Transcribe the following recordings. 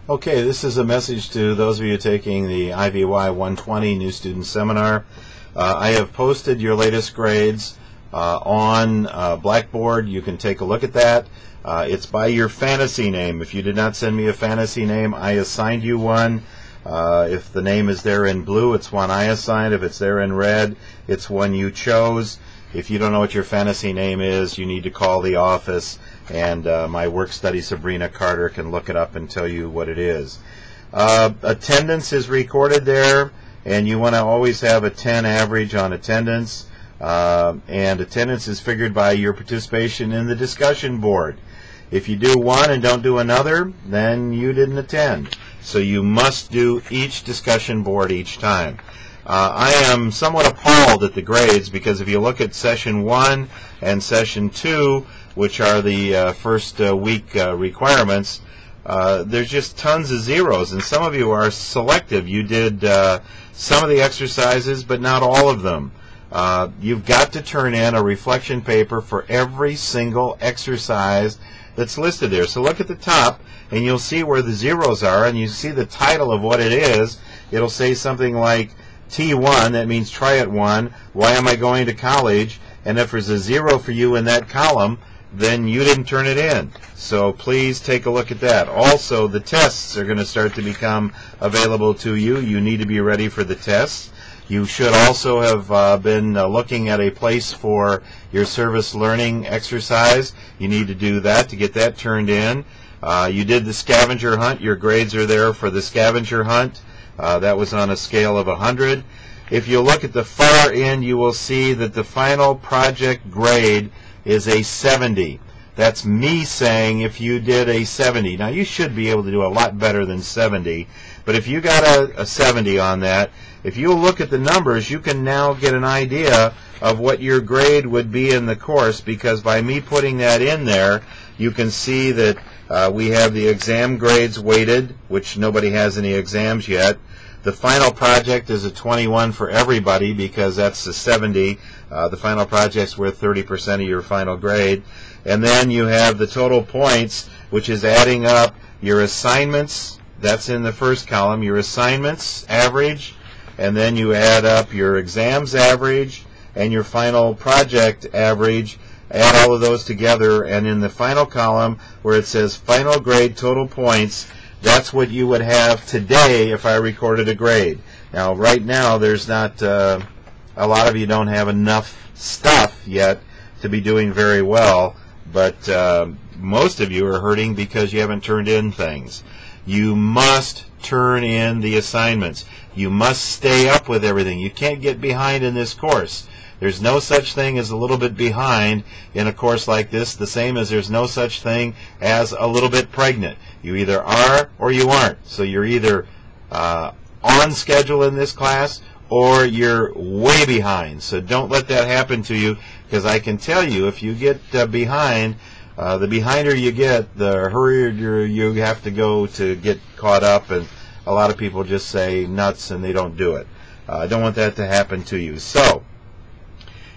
Okay, this is a message to those of you taking the IVY 120 New Student Seminar. I have posted your latest grades on Blackboard. You can take a look at that. It's by your fantasy name. If you did not send me a fantasy name, I assigned you one. If the name is there in blue, it's one I assigned. If it's there in red, it's one you chose. If you don't know what your fantasy name is, you need to call the office, and my work study Sabrina Carter can look it up and tell you what it is. Attendance is recorded there, and you want to always have a 10 average on attendance, and attendance is figured by your participation in the discussion board. If you do one and don't do another, then you didn't attend. So you must do each discussion board each time. I am somewhat appalled at the grades, because if you look at Session 1 and Session 2, which are the first week requirements, there's just tons of zeros, and some of you are selective. You did some of the exercises, but not all of them. You've got to turn in a reflection paper for every single exercise that's listed there. So look at the top, and you'll see where the zeros are, and you see the title of what it is. It'll say something like T1, that means try it one. Why am I going to college? And if there's a zero for you in that column, then you didn't turn it in. So please take a look at that. Also, the tests are going to start to become available to you. You need to be ready for the tests. You should also have been looking at a place for your service learning exercise. You need to do that to get that turned in. You did the scavenger hunt. Your grades are there for the scavenger hunt. That was on a scale of 100. If you look at the far end, you will see that the final project grade is a 70. That's me saying if you did a 70. Now, you should be able to do a lot better than 70, but if you got a 70 on that, if you look at the numbers, you can now get an idea of what your grade would be in the course, because by me putting that in there, you can see that we have the exam grades weighted, which nobody has any exams yet. The final project is a 21 for everybody, because that's the 70. The final project's worth 30% of your final grade. And then you have the total points, which is adding up your assignments. That's in the first column, your assignments average. And then you add up your exams average and your final project average. Add all of those together, and in the final column where it says final grade total points, that's what you would have today if I recorded a grade. Now, right now, there's not, a lot of you don't have enough stuff yet to be doing very well, but most of you are hurting because you haven't turned in things. You must turn in the assignments. You must stay up with everything. You can't get behind in this course. There's no such thing as a little bit behind in a course like this, the same as there's no such thing as a little bit pregnant. You either are or you aren't. So you're either on schedule in this class or you're way behind. So don't let that happen to you, because I can tell you if you get behind, the behinder you get, the hurrier you have to go to get caught up, and a lot of people just say nuts and they don't do it. I don't want that to happen to you. So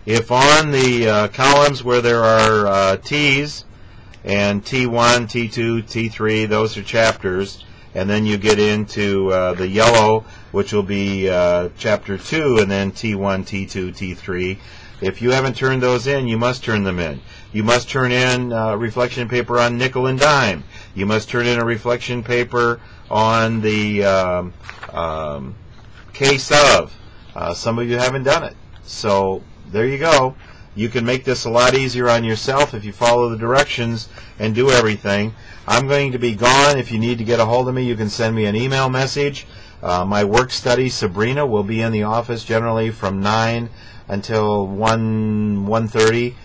if on the columns where there are T's, and T1, T2, T3, those are chapters, and then you get into the yellow, which will be Chapter 2, and then T1, T2, T3. If you haven't turned those in, you must turn them in. You must turn in a reflection paper on nickel and dime. You must turn in a reflection paper on the case of. Some of you haven't done it. So there you go. You can make this a lot easier on yourself if you follow the directions and do everything. I'm going to be gone. If you need to get a hold of me, you can send me an email message. My work study, Sabrina, will be in the office generally from 9 until 1:30.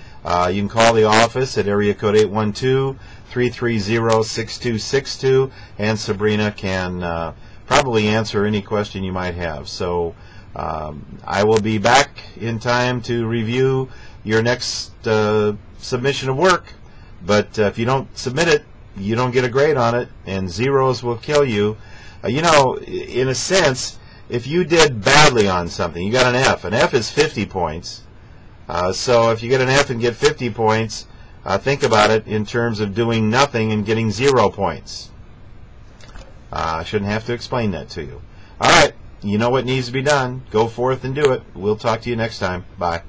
You can call the office at area code 812-330-6262, and Sabrina can probably answer any question you might have. So I will be back in time to review your next submission of work, but if you don't submit it, you don't get a grade on it, and zeros will kill you. You know, in a sense, if you did badly on something, you got an F. An F is 50 points. So if you get an F and get 50 points, think about it in terms of doing nothing and getting 0 points. I shouldn't have to explain that to you. All right, you know what needs to be done. Go forth and do it. We'll talk to you next time. Bye.